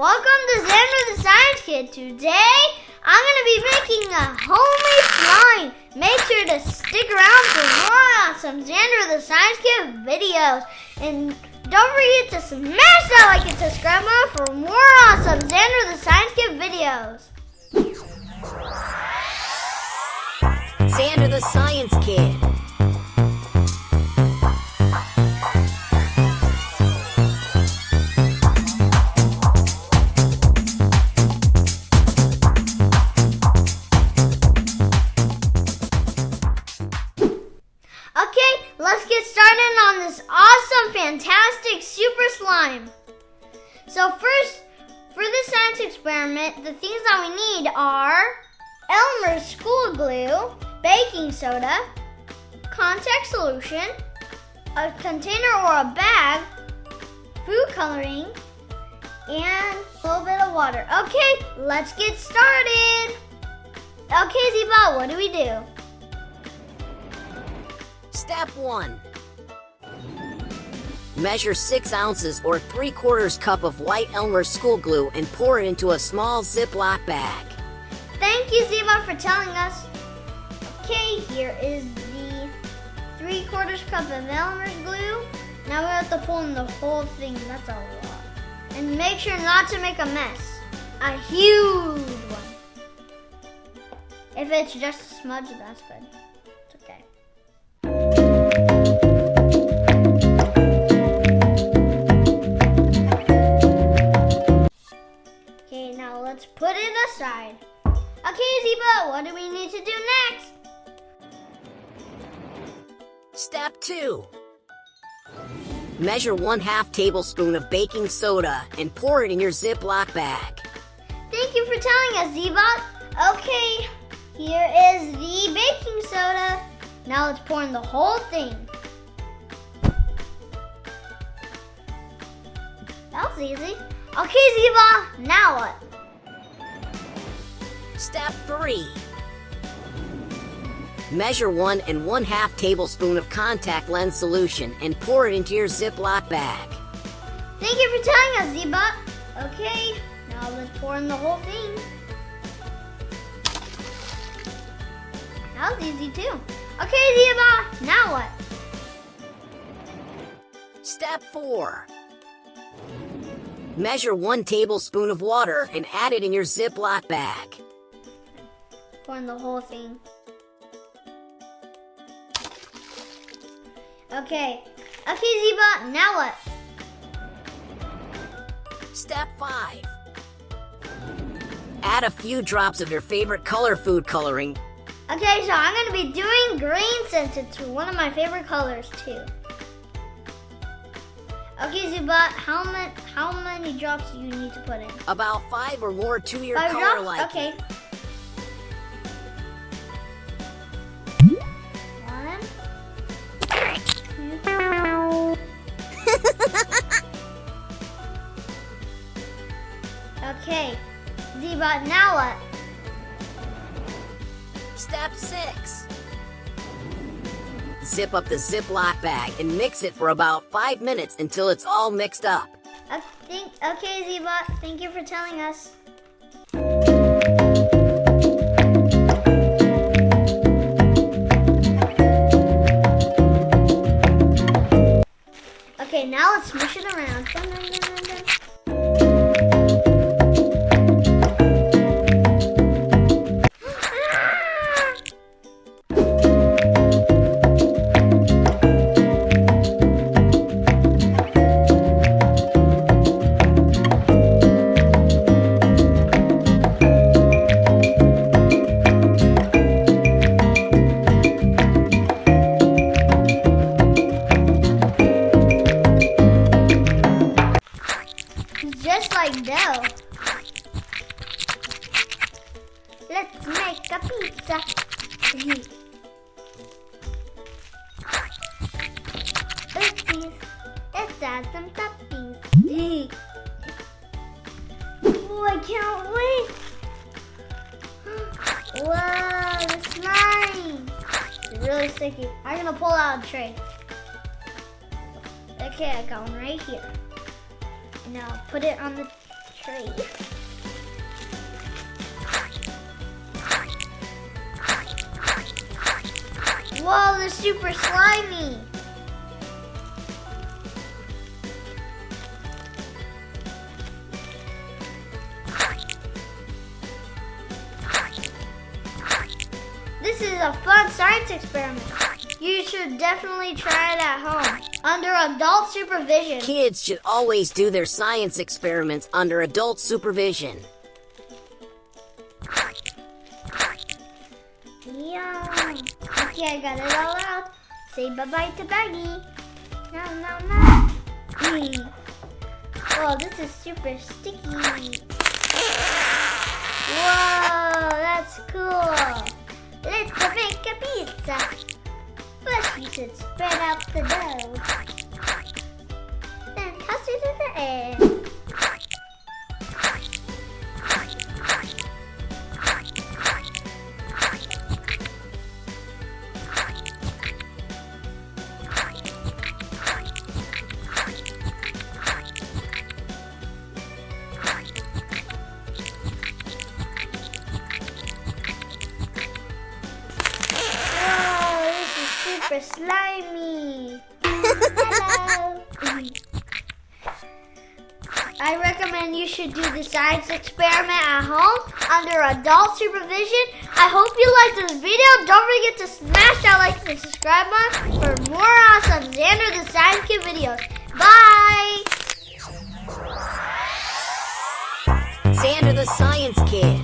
welcome to Zander The Science Kid. Today, I'm going to be making a homemade slime. Make sure to stick around for more awesome Zander The Science Kid videos. And don't forget to smash that like and subscribe button for more awesome Zander The Science Kid videos. Zander The Science Kid. Okay, let's get started on this awesome, fantastic, super slime. So first, for this science experiment, the things that we need are Elmer's school glue, baking soda, contact solution, a container or a bag, food coloring, and a little bit of water. Okay, let's get started. Okay, Zeba, what do we do? Step 1. Measure 6 ounces or 3/4 cup of white Elmer school glue and pour it into a small Ziploc bag. Thank you, Zeba, for telling us. Okay, here is the 3/4 cup of Elmer's glue. Now we have to pull in the whole thing. That's a lot. And make sure not to make a mess. A huge one. If it's just a smudge, that's good. It's okay. Okay, now let's put it aside. Okay, Zeba, what do we need to do next? Step 2. Measure 1/2 tablespoon of baking soda and pour it in your Ziploc bag. Thank you for telling us, Zeba. Okay, here is the baking soda. Now let's pour in the whole thing. That was easy. Okay, Zeba, now what? Step 3. Measure 1 1/2 tablespoon of contact lens solution and pour it into your Ziploc bag. Thank you for telling us, Zeba. Okay, now let's pour in the whole thing. That was easy too. Okay, Zeba, now what? Step 4. Measure 1 tablespoon of water and add it in your Ziploc bag. Pour in the whole thing. Okay, Zeba, now what? Step 5. Add a few drops of your favorite color food coloring. Okay, so I'm going to be doing green since it's one of my favorite colors too. Okay, Zeba, how many drops do you need to put in? About 5 or more to your 5 color drops? liking. Okay. 1, 2. Okay, Zeba, now what? Step 6. Zip up the Ziploc bag and mix it for about 5 minutes until it's all mixed up. Okay, Zeba, thank you for telling us. Okay, now let's smush it around. Dun, dun, dun, dun, dun. Just like dough. Let's make a pizza. Let's add some toppings. Oh, I can't wait. Whoa, the slime. It's really sticky. I'm gonna pull out a tray. Okay, I got one right here. Now put it on the tree. Whoa, they're super slimy. This is a fun science experiment. You should definitely try it at home, under adult supervision. Kids should always do their science experiments under adult supervision. Yum. Okay, I got it all out. Say bye-bye to Baggy. No, no, no. Oh, this is super sticky. Whoa, that's cool. Let's make a pizza. First, we should spread out the dough. Then toss it in the air. Super slimy. Hello. I recommend you should do the science experiment at home under adult supervision. I hope you liked this video. Don't forget to smash that like and subscribe button for more awesome Zander the Science Kid videos. Bye. Zander the Science Kid.